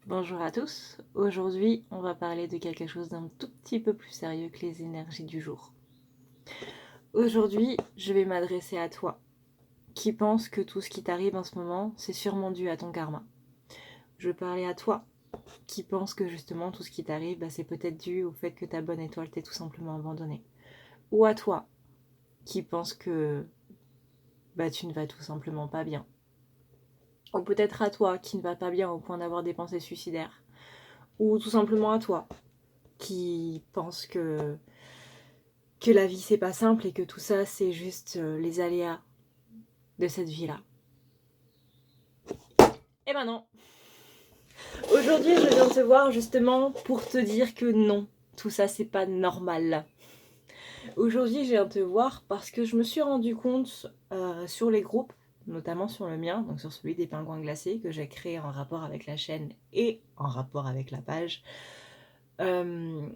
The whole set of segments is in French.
Bonjour à tous, aujourd'hui on va parler de quelque chose d'un tout petit peu plus sérieux que les énergies du jour. Aujourd'hui je vais m'adresser à toi qui pense que tout ce qui t'arrive en ce moment c'est sûrement dû à ton karma. Je vais parler à toi qui pense que justement tout ce qui t'arrive c'est peut-être dû au fait que ta bonne étoile t'ait tout simplement abandonné. Ou à toi qui pense que tu ne vas tout simplement pas bien. Ou peut-être à toi qui ne va pas bien au point d'avoir des pensées suicidaires. Ou tout simplement à toi qui pense que la vie c'est pas simple et que tout ça c'est juste les aléas de cette vie-là. Eh ben non. Aujourd'hui je viens te voir justement pour te dire que non, tout ça c'est pas normal. Aujourd'hui je viens te voir parce que je me suis rendu compte sur les groupes, notamment sur le mien, donc sur celui des pingouins glacés que j'ai créé en rapport avec la chaîne et en rapport avec la page. Que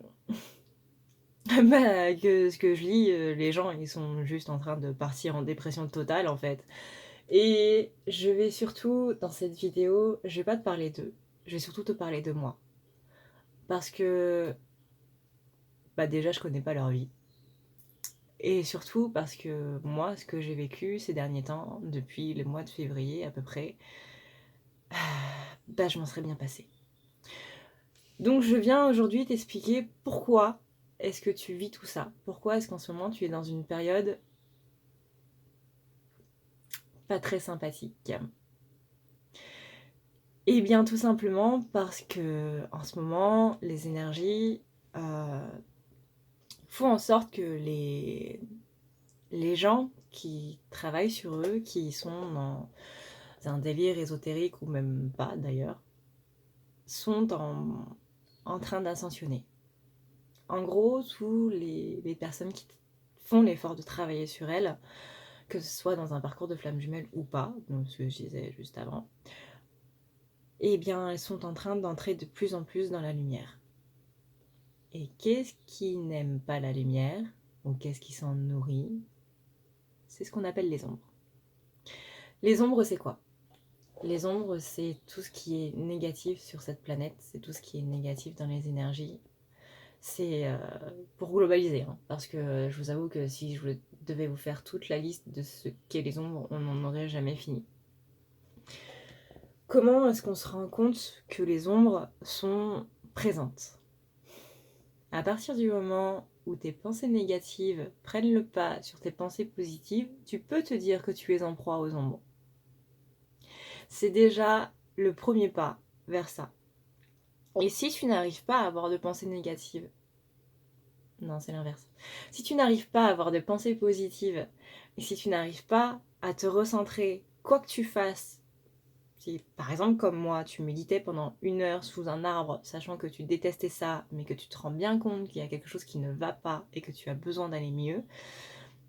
ce que je lis, les gens ils sont juste en train de partir en dépression totale en fait. Et je vais surtout, dans cette vidéo, je vais pas te parler d'eux, je vais surtout te parler de moi. Parce que, déjà, je connais pas leur vie. Et surtout parce que moi, ce que j'ai vécu ces derniers temps, depuis le mois de février à peu près, je m'en serais bien passé. Donc je viens aujourd'hui t'expliquer pourquoi est-ce que tu vis tout ça. Pourquoi est-ce qu'en ce moment tu es dans une période pas très sympathique. Eh bien tout simplement parce que en ce moment, les énergies font en sorte que les gens qui travaillent sur eux, qui sont dans un délire ésotérique ou même pas d'ailleurs, sont en train d'ascensionner. En gros, tous les personnes qui font l'effort de travailler sur elles, que ce soit dans un parcours de flamme jumelle ou pas, donc ce que je disais juste avant, eh bien elles sont en train d'entrer de plus en plus dans la lumière. Et qu'est-ce qui n'aime pas la lumière, ou qu'est-ce qui s'en nourrit? C'est ce qu'on appelle les ombres. Les ombres, c'est quoi? Les ombres, c'est tout ce qui est négatif sur cette planète, c'est tout ce qui est négatif dans les énergies. C'est pour globaliser, hein, parce que je vous avoue que si je devais vous faire toute la liste de ce qu'est les ombres, on n'en aurait jamais fini. Comment est-ce qu'on se rend compte que les ombres sont présentes? À partir du moment où tes pensées négatives prennent le pas sur tes pensées positives, tu peux te dire que tu es en proie aux ombres. C'est déjà le premier pas vers ça. Et si tu n'arrives pas à avoir de pensées négatives, non, c'est l'inverse. Si tu n'arrives pas à avoir de pensées positives, et si tu n'arrives pas à te recentrer, quoi que tu fasses, si par exemple comme moi, tu méditais pendant 1 heure sous un arbre, sachant que tu détestais ça, mais que tu te rends bien compte qu'il y a quelque chose qui ne va pas et que tu as besoin d'aller mieux,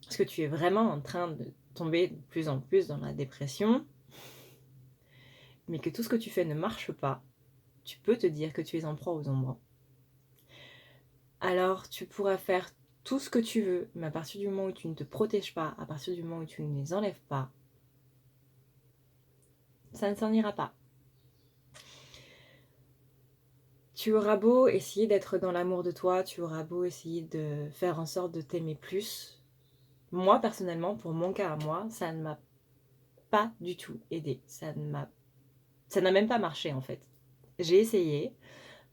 parce que tu es vraiment en train de tomber de plus en plus dans la dépression, mais que tout ce que tu fais ne marche pas, tu peux te dire que tu es en proie aux ombres. Alors tu pourras faire tout ce que tu veux, mais à partir du moment où tu ne te protèges pas, à partir du moment où tu ne les enlèves pas, ça ne s'en ira pas. Tu auras beau essayer d'être dans l'amour de toi, tu auras beau essayer de faire en sorte de t'aimer plus. Moi, personnellement, pour mon cas à moi, ça ne m'a pas du tout aidé. Ça n'a même pas marché en fait. J'ai essayé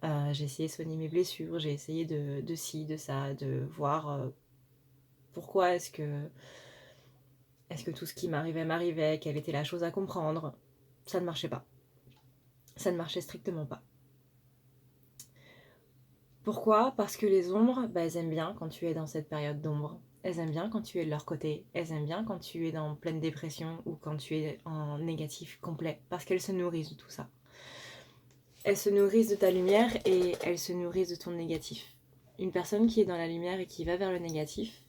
de soigner mes blessures, j'ai essayé de ci, de ça, de voir pourquoi est-ce que tout ce qui m'arrivait, quelle était la chose à comprendre. Ça ne marchait pas. Ça ne marchait strictement pas. Pourquoi? Parce que les ombres, elles aiment bien quand tu es dans cette période d'ombre. Elles aiment bien quand tu es de leur côté. Elles aiment bien quand tu es dans pleine dépression ou quand tu es en négatif complet. Parce qu'elles se nourrissent de tout ça. Elles se nourrissent de ta lumière et elles se nourrissent de ton négatif. Une personne qui est dans la lumière et qui va vers le négatif,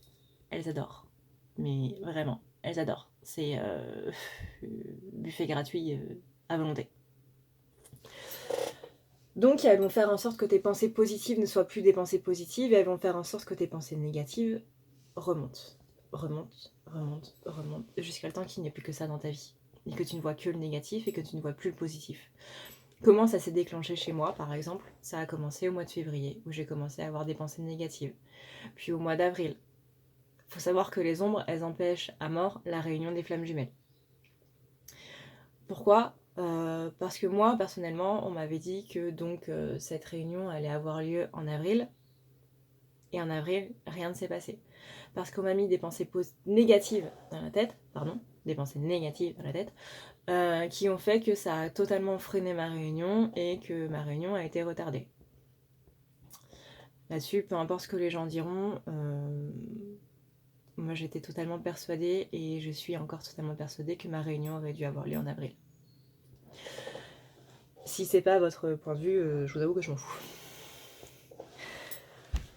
elles adorent. Mais vraiment, elles adorent. C'est buffet gratuit à volonté. Donc elles vont faire en sorte que tes pensées positives ne soient plus des pensées positives et elles vont faire en sorte que tes pensées négatives remontent, jusqu'à le temps qu'il n'y ait plus que ça dans ta vie. Et que tu ne vois que le négatif et que tu ne vois plus le positif. Comment ça s'est déclenché chez moi, par exemple? Ça a commencé au mois de février, où j'ai commencé à avoir des pensées négatives. Puis au mois d'avril. Il faut savoir que les ombres, elles empêchent à mort la réunion des flammes jumelles. Pourquoi? Parce que moi, personnellement, on m'avait dit que donc cette réunion allait avoir lieu en avril. Et en avril, rien ne s'est passé. Parce qu'on m'a mis des pensées négatives dans la tête, qui ont fait que ça a totalement freiné ma réunion et que ma réunion a été retardée. Là-dessus, peu importe ce que les gens diront, moi j'étais totalement persuadée et je suis encore totalement persuadée que ma réunion aurait dû avoir lieu en avril. Si c'est pas votre point de vue, je vous avoue que je m'en fous.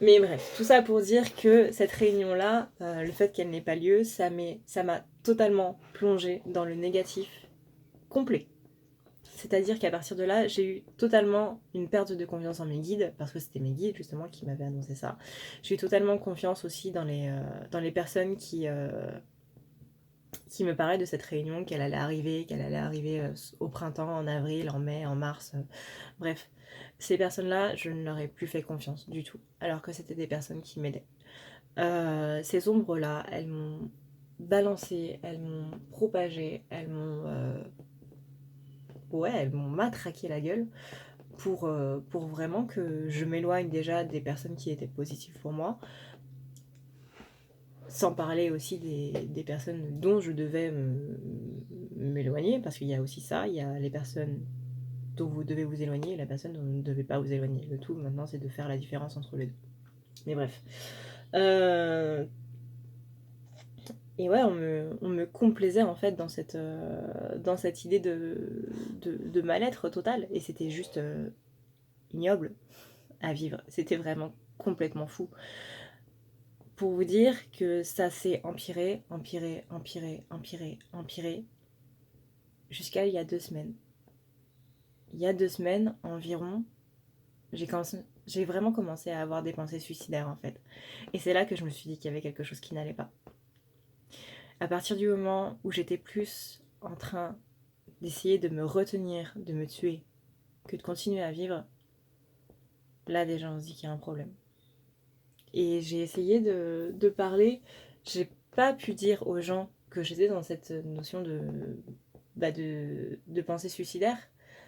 Mais bref, tout ça pour dire que cette réunion-là, le fait qu'elle n'ait pas lieu, ça m'a totalement plongée dans le négatif complet. C'est-à-dire qu'à partir de là, j'ai eu totalement une perte de confiance en mes guides, parce que c'était mes guides justement qui m'avaient annoncé ça. J'ai eu totalement confiance aussi dans les personnes qui me parlaient de cette réunion, qu'elle allait arriver au printemps, en avril, en mai, en mars, bref. Ces personnes-là, je ne leur ai plus fait confiance du tout, alors que c'était des personnes qui m'aidaient. Ces ombres-là, elles m'ont balancé, elles m'ont propagé, elles m'ont matraqué la gueule pour vraiment que je m'éloigne déjà des personnes qui étaient positives pour moi, sans parler aussi des personnes dont je devais m'éloigner, parce qu'il y a aussi ça, il y a les personnes dont vous devez vous éloigner et la personne dont vous ne devez pas vous éloigner. Le tout maintenant, c'est de faire la différence entre les deux. Mais bref. Et ouais, on me complaisait en fait dans cette idée de mal-être total. Et c'était juste ignoble à vivre. C'était vraiment complètement fou. Pour vous dire que ça s'est empiré, jusqu'à il y a 2 semaines. Il y a 2 semaines environ, j'ai vraiment commencé à avoir des pensées suicidaires en fait. Et c'est là que je me suis dit qu'il y avait quelque chose qui n'allait pas. À partir du moment où j'étais plus en train d'essayer de me retenir, de me tuer, que de continuer à vivre, là déjà on se dit qu'il y a un problème. Et j'ai essayé de parler, j'ai pas pu dire aux gens que j'étais dans cette notion de pensée suicidaire,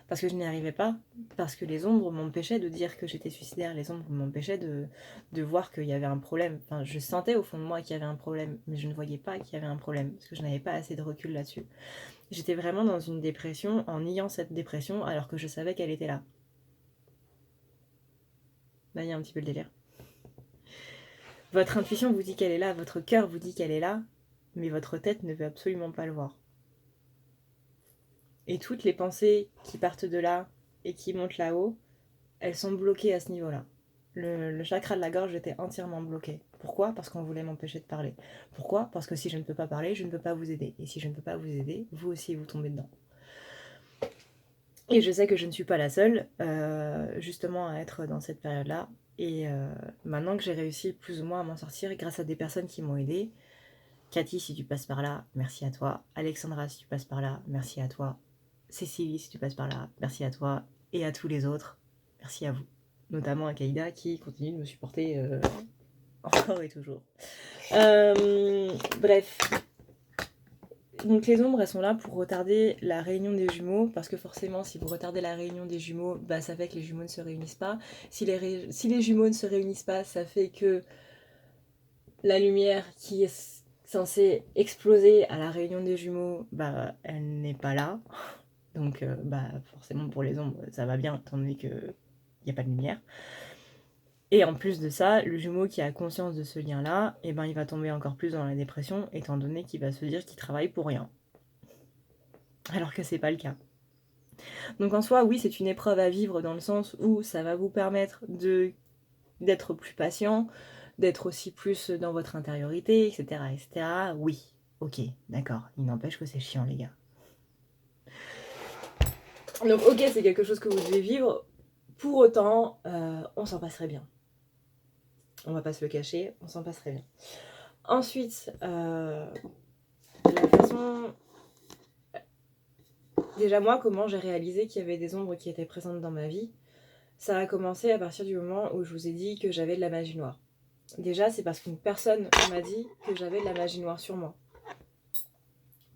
parce que je n'y arrivais pas, parce que les ombres m'empêchaient de dire que j'étais suicidaire, les ombres m'empêchaient de voir qu'il y avait un problème. Enfin, je sentais au fond de moi qu'il y avait un problème, mais je ne voyais pas qu'il y avait un problème, parce que je n'avais pas assez de recul là-dessus. J'étais vraiment dans une dépression en niant cette dépression alors que je savais qu'elle était là. Là, il y a un petit peu le délire. Votre intuition vous dit qu'elle est là, votre cœur vous dit qu'elle est là, mais votre tête ne veut absolument pas le voir. Et toutes les pensées qui partent de là et qui montent là-haut, elles sont bloquées à ce niveau-là. Le chakra de la gorge était entièrement bloqué. Pourquoi? Parce qu'on voulait m'empêcher de parler. Pourquoi? Parce que si je ne peux pas parler, je ne peux pas vous aider. Et si je ne peux pas vous aider, vous aussi vous tombez dedans. Et je sais que je ne suis pas la seule, justement, à être dans cette période-là. Et maintenant que j'ai réussi plus ou moins à m'en sortir grâce à des personnes qui m'ont aidée, Cathy, si tu passes par là, merci à toi. Alexandra, si tu passes par là, merci à toi. Cécilie, si tu passes par là, merci à toi. Et à tous les autres, merci à vous. Notamment à Kaïda qui continue de me supporter encore et toujours. Bref. Donc les ombres, elles sont là pour retarder la réunion des jumeaux, parce que forcément, si vous retardez la réunion des jumeaux, bah, ça fait que les jumeaux ne se réunissent pas. Si les jumeaux ne se réunissent pas, ça fait que la lumière qui est censée exploser à la réunion des jumeaux, bah, elle n'est pas là. Donc, bah, forcément, pour les ombres, ça va bien, étant donné qu'il n'y a pas de lumière. Et en plus de ça, le jumeau qui a conscience de ce lien-là, eh ben, il va tomber encore plus dans la dépression, étant donné qu'il va se dire qu'il travaille pour rien. Alors que c'est pas le cas. Donc en soi, oui, c'est une épreuve à vivre dans le sens où ça va vous permettre d'être plus patient, d'être aussi plus dans votre intériorité, etc. etc. Oui, ok, d'accord. Il n'empêche que c'est chiant, les gars. Donc ok, c'est quelque chose que vous devez vivre. Pour autant, on s'en passerait bien. On va pas se le cacher, on s'en passerait bien. Ensuite, la façon Déjà moi, comment j'ai réalisé qu'il y avait des ombres qui étaient présentes dans ma vie? Ça a commencé à partir du moment où je vous ai dit que j'avais de la magie noire. Déjà, c'est parce qu'une personne m'a dit que j'avais de la magie noire sur moi.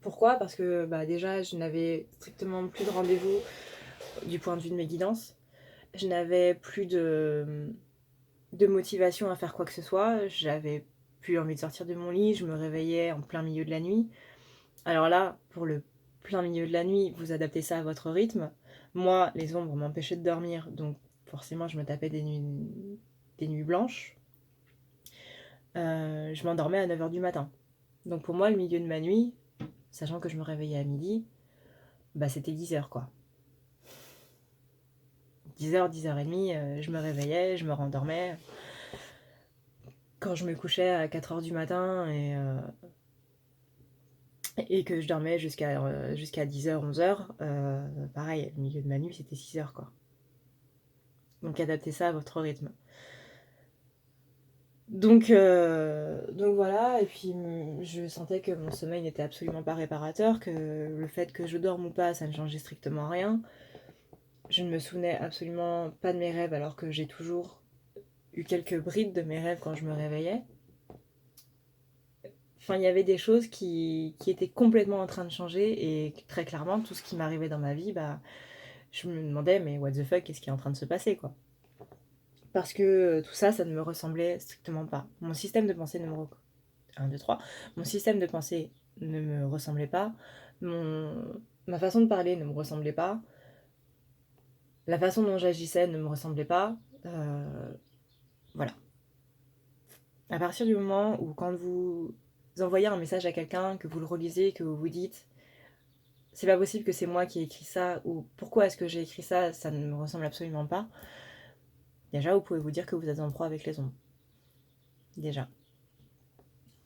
Pourquoi? Parce que déjà, je n'avais strictement plus de rendez-vous du point de vue de mes guidances. Je n'avais plus de motivation à faire quoi que ce soit. J'avais plus envie de sortir de mon lit. Je me réveillais en plein milieu de la nuit. Alors là, pour le plein milieu de la nuit, vous adaptez ça à votre rythme. Moi, les ombres m'empêchaient de dormir, donc forcément, je me tapais des nuits blanches. Je m'endormais à 9h du matin. Donc pour moi, le milieu de ma nuit, sachant que je me réveillais à midi, c'était 10h quoi. 10h, 10h30, je me réveillais, je me rendormais. Quand je me couchais à 4h du matin et que je dormais jusqu'à 10h, 11h, pareil, le milieu de ma nuit, c'était 6h quoi. Donc adaptez ça à votre rythme. Donc voilà, et puis je sentais que mon sommeil n'était absolument pas réparateur, que le fait que je dorme ou pas, ça ne changeait strictement rien. Je ne me souvenais absolument pas de mes rêves, alors que j'ai toujours eu quelques brides de mes rêves quand je me réveillais. Enfin, il y avait des choses qui étaient complètement en train de changer, et très clairement, tout ce qui m'arrivait dans ma vie, je me demandais, mais what the fuck, qu'est-ce qui est en train de se passer, quoi. Parce que tout ça, ça ne me ressemblait strictement pas. Mon système de pensée ne me... 1, 2, 3. Mon système de pensée ne me ressemblait pas. Ma façon de parler ne me ressemblait pas. La façon dont j'agissais ne me ressemblait pas. Voilà. À partir du moment où, quand vous envoyez un message à quelqu'un, que vous le relisez, que vous vous dites c'est pas possible que c'est moi qui ai écrit ça, ou pourquoi est-ce que j'ai écrit ça, ça ne me ressemble absolument pas, déjà vous pouvez vous dire que vous êtes en proie avec les ombres. Déjà.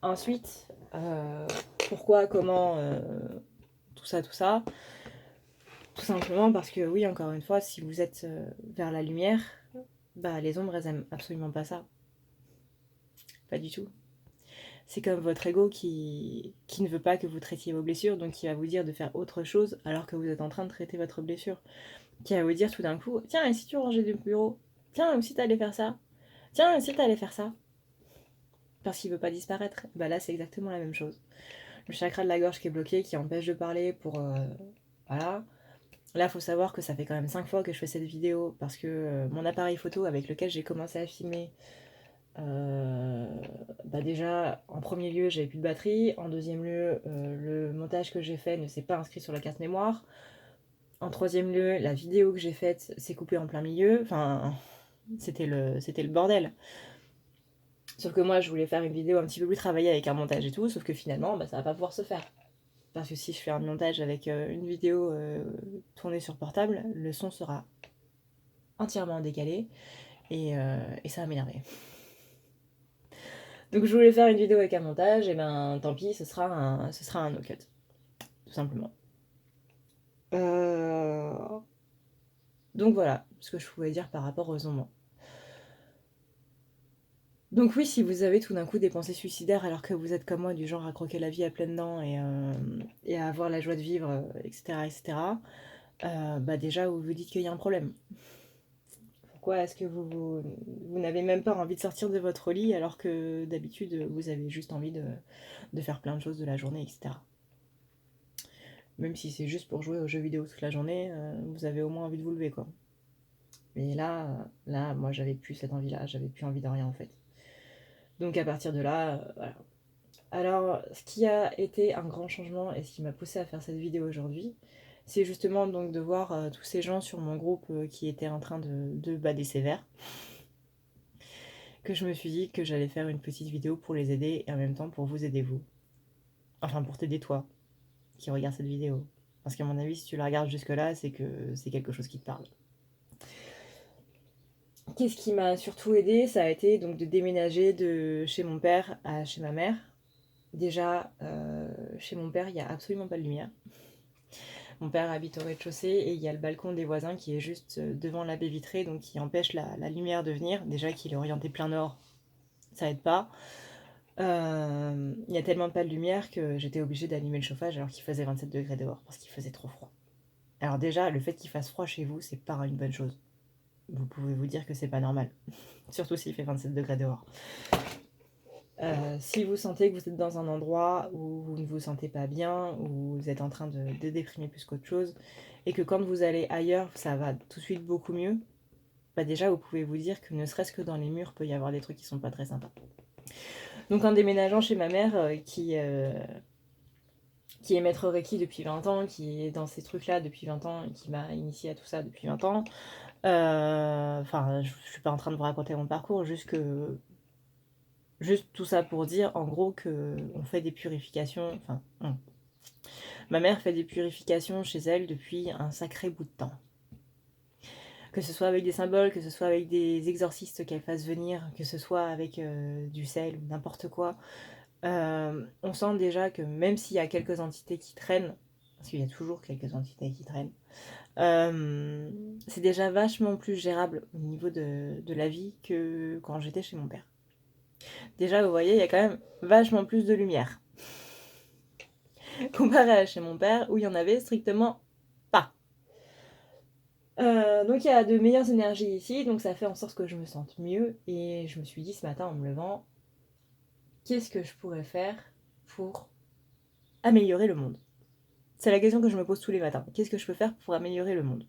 Ensuite, pourquoi, comment, tout ça, tout simplement parce que oui, encore une fois, si vous êtes vers la lumière, les ombres, elles aiment absolument pas ça. Pas du tout. C'est comme votre ego qui ne veut pas que vous traitiez vos blessures, donc qui va vous dire de faire autre chose alors que vous êtes en train de traiter votre blessure. Qui va vous dire tout d'un coup, tiens, et si tu rangeais du bureau? Tiens, et si t'allais faire ça? Tiens, et si t'allais faire ça? Parce qu'il veut pas disparaître. Là, c'est exactement la même chose. Le chakra de la gorge qui est bloqué, qui empêche de parler pour... voilà. Là, faut savoir que ça fait quand même 5 fois que je fais cette vidéo parce que mon appareil photo avec lequel j'ai commencé à filmer, déjà, en premier lieu, j'avais plus de batterie. En deuxième lieu, le montage que j'ai fait ne s'est pas inscrit sur la carte mémoire. En troisième lieu, la vidéo que j'ai faite s'est coupée en plein milieu. Enfin, c'était le bordel. Sauf que moi, je voulais faire une vidéo un petit peu plus travaillée avec un montage et tout, sauf que finalement, ça va pas pouvoir se faire. Parce que si je fais un montage avec une vidéo tournée sur portable, le son sera entièrement décalé et ça va m'énerver. Donc je voulais faire une vidéo avec un montage, et tant pis, ce sera un no-cut. Tout simplement. Donc voilà ce que je pouvais dire par rapport aux ombres. Donc oui, si vous avez tout d'un coup des pensées suicidaires alors que vous êtes comme moi, du genre à croquer la vie à pleines dents et à avoir la joie de vivre, etc., etc., déjà vous vous dites qu'il y a un problème. Pourquoi est-ce que vous n'avez même pas envie de sortir de votre lit alors que d'habitude vous avez juste envie de faire plein de choses de la journée, etc. Même si c'est juste pour jouer aux jeux vidéo toute la journée, vous avez au moins envie de vous lever, quoi. Mais là, moi j'avais plus cette envie-là, j'avais plus envie de rien en fait. Donc à partir de là, voilà. Alors, ce qui a été un grand changement et ce qui m'a poussé à faire cette vidéo aujourd'hui, c'est justement donc de voir tous ces gens sur mon groupe qui étaient en train de bader sévère, que je me suis dit que j'allais faire une petite vidéo pour les aider et en même temps pour vous aider vous. Enfin, pour t'aider toi, qui regarde cette vidéo. Parce qu'à mon avis, si tu la regardes jusque-là, c'est que c'est quelque chose qui te parle. Qu'est-ce qui m'a surtout aidé? Ça a été donc de déménager de chez mon père à chez ma mère. Déjà, chez mon père, il n'y a absolument pas de lumière. Mon père habite au rez-de-chaussée et il y a le balcon des voisins qui est juste devant la baie vitrée, donc qui empêche la lumière de venir. Déjà qu'il est orienté plein nord, ça aide pas. Il y a tellement pas de lumière que j'étais obligée d'allumer le chauffage alors qu'il faisait 27 degrés dehors parce qu'il faisait trop froid. Alors déjà, le fait qu'il fasse froid chez vous, c'est pas une bonne chose. Vous pouvez vous dire que c'est pas normal. Surtout s'il fait 27 degrés dehors. Si vous sentez que vous êtes dans un endroit où vous ne vous sentez pas bien, où vous êtes en train de déprimer plus qu'autre chose, et que quand vous allez ailleurs, ça va tout de suite beaucoup mieux, bah déjà vous pouvez vous dire que ne serait-ce que dans les murs, peut y avoir des trucs qui sont pas très sympas. Donc en déménageant chez ma mère, qui est maître Reiki depuis 20 ans, qui est dans ces trucs-là depuis 20 ans, et qui m'a initié à tout ça depuis 20 ans, enfin, je suis pas en train de vous raconter mon parcours, juste tout ça pour dire, en gros, que on fait des purifications, enfin, ma mère fait des purifications chez elle depuis un sacré bout de temps. Que ce soit avec des symboles, que ce soit avec des exorcistes qu'elle fasse venir, que ce soit avec du sel ou n'importe quoi, on sent déjà que même s'il y a quelques entités qui traînent, parce qu'il y a toujours quelques entités qui traînent, c'est déjà vachement plus gérable au niveau de la vie que quand j'étais chez mon père. Déjà, vous voyez, il y a quand même vachement plus de lumière. Comparé à chez mon père, où il y en avait strictement pas. Donc il y a de meilleures énergies ici, donc ça fait en sorte que je me sente mieux. Et je me suis dit ce matin en me levant, qu'est-ce que je pourrais faire pour améliorer le monde? C'est la question que je me pose tous les matins. Qu'est-ce que je peux faire pour améliorer le monde?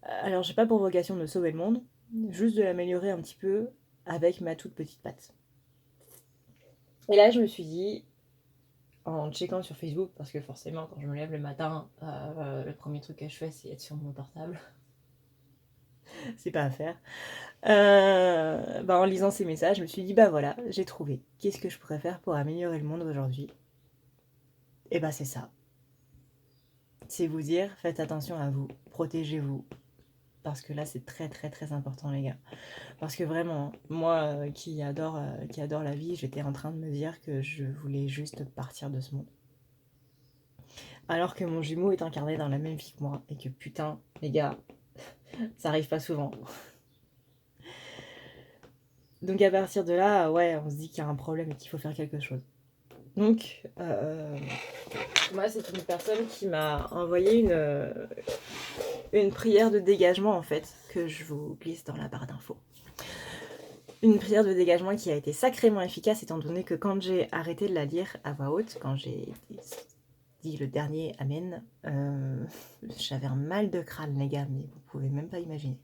Alors j'ai pas pour vocation de sauver le monde, juste de l'améliorer un petit peu avec ma toute petite patte. Et là je me suis dit, en checkant sur Facebook, parce que forcément quand je me lève le matin, le premier truc que je fais c'est être sur mon portable. C'est pas à faire. En lisant ces messages, je me suis dit, bah voilà, j'ai trouvé. Qu'est-ce que je pourrais faire pour améliorer le monde aujourd'hui? Et bah c'est ça. C'est vous dire, faites attention à vous, protégez-vous. Parce que là, c'est très très très important, les gars. Parce que vraiment, moi qui adore la vie, j'étais en train de me dire que je voulais juste partir de ce monde. Alors que mon jumeau est incarné dans la même vie que moi. Et que putain, les gars, ça arrive pas souvent. Donc à partir de là, ouais, on se dit qu'il y a un problème et qu'il faut faire quelque chose. Donc, moi, c'est une personne qui m'a envoyé une prière de dégagement, en fait, que je vous glisse dans la barre d'infos. Une prière de dégagement qui a été sacrément efficace, étant donné que quand j'ai arrêté de la lire à voix haute, quand j'ai dit le dernier Amen, j'avais un mal de crâne, les gars, mais vous pouvez même pas imaginer.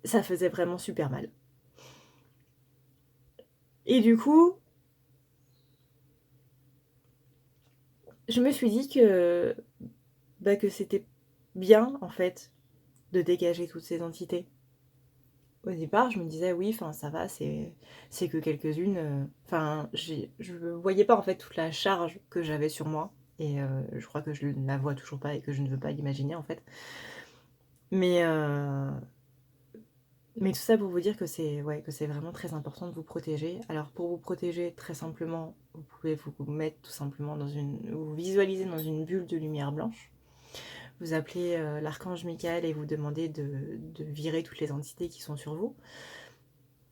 Ça faisait vraiment super mal. Et du coup, je me suis dit que c'était bien, en fait, de dégager toutes ces entités. Au départ, je me disais, oui, enfin, ça va, c'est que quelques-unes. Enfin, je voyais pas, en fait, toute la charge que j'avais sur moi. Et je crois que je ne la vois toujours pas et que je ne veux pas l'imaginer, en fait. Mais tout ça pour vous dire que c'est vraiment très important de vous protéger. Alors, pour vous protéger, très simplement, vous pouvez vous mettre tout simplement vous visualiser dans une bulle de lumière blanche. Vous appelez l'archange Michael et vous demandez de virer toutes les entités qui sont sur vous.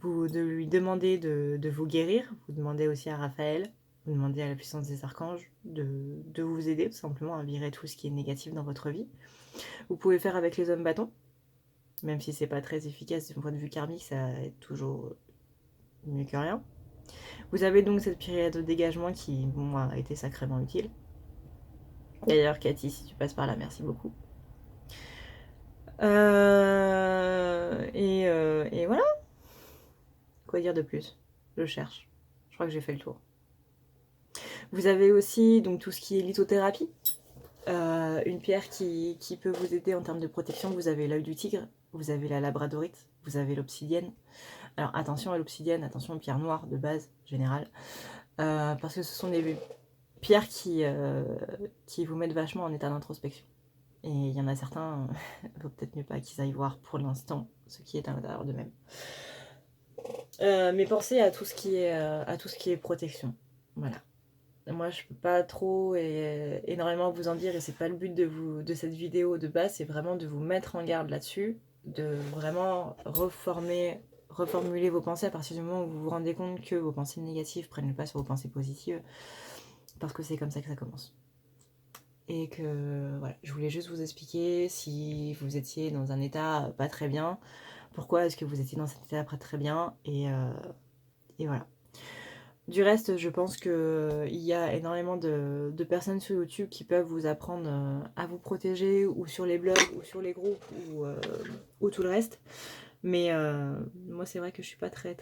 De lui demander de vous guérir. Vous demandez aussi à Raphaël, vous demandez à la puissance des archanges de vous aider tout simplement à virer tout ce qui est négatif dans votre vie. Vous pouvez faire avec les hommes bâtons, même si c'est pas très efficace d'un point de vue karmique, ça est toujours mieux que rien. Vous avez donc cette période de dégagement qui, moi, a été sacrément utile. D'ailleurs, Cathy, si tu passes par là, merci beaucoup. Et voilà. Quoi dire de plus? Je cherche. Je crois que j'ai fait le tour. Vous avez aussi donc tout ce qui est lithothérapie. Une pierre qui peut vous aider en termes de protection. Vous avez l'œil du tigre, vous avez la labradorite, vous avez l'obsidienne. Alors attention à l'obsidienne, attention aux pierres noires de base générale. Parce que ce sont des pierres qui vous mettent vachement en état d'introspection. Et il y en a certains, il vaut peut-être mieux pas qu'ils aillent voir pour l'instant ce qui est à l'intérieur d'eux-mêmes. Mais pensez à tout ce qui est protection. Voilà. Moi, je peux pas trop et énormément vous en dire, et c'est pas le but de cette vidéo de base, c'est vraiment de vous mettre en garde là-dessus, de vraiment reformuler vos pensées à partir du moment où vous vous rendez compte que vos pensées négatives prennent le pas sur vos pensées positives, parce que c'est comme ça que ça commence. et que voilà, je voulais juste vous expliquer si vous étiez dans un état pas très bien, pourquoi est-ce que vous étiez dans cet état pas très bien, et voilà. Du reste, je pense qu'il y a énormément de personnes sur YouTube qui peuvent vous apprendre à vous protéger, ou sur les blogs, ou sur les groupes, ou tout le reste. Mais moi, c'est vrai que je suis pas très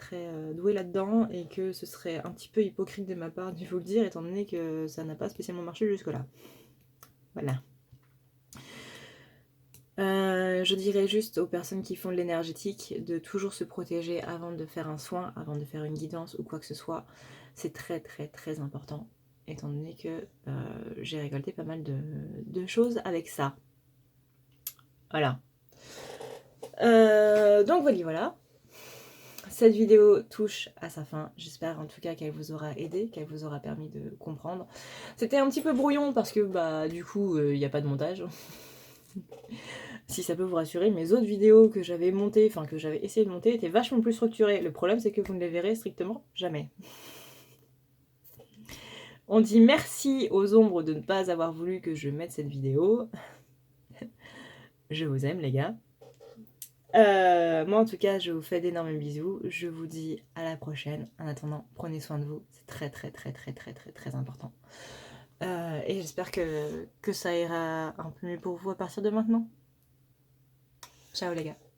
douée là-dedans, et que ce serait un petit peu hypocrite de ma part de vous le dire, étant donné que ça n'a pas spécialement marché jusque-là. Voilà. Je dirais juste aux personnes qui font de l'énergétique de toujours se protéger avant de faire un soin, avant de faire une guidance ou quoi que ce soit. C'est très important, étant donné que j'ai récolté pas mal de choses avec ça. Voilà. Donc voilà. Cette vidéo touche à sa fin. J'espère en tout cas qu'elle vous aura aidé, qu'elle vous aura permis de comprendre. C'était un petit peu brouillon parce que du coup il n'y a pas de montage. Si ça peut vous rassurer, mes autres vidéos que j'avais montées, enfin que j'avais essayé de monter, étaient vachement plus structurées. Le problème, c'est que vous ne les verrez strictement jamais. On dit merci aux ombres de ne pas avoir voulu que je mette cette vidéo. Je vous aime, les gars. Moi, en tout cas, je vous fais d'énormes bisous. Je vous dis à la prochaine. En attendant, prenez soin de vous. C'est très important. Et j'espère que ça ira un peu mieux pour vous à partir de maintenant. Ciao, les gars.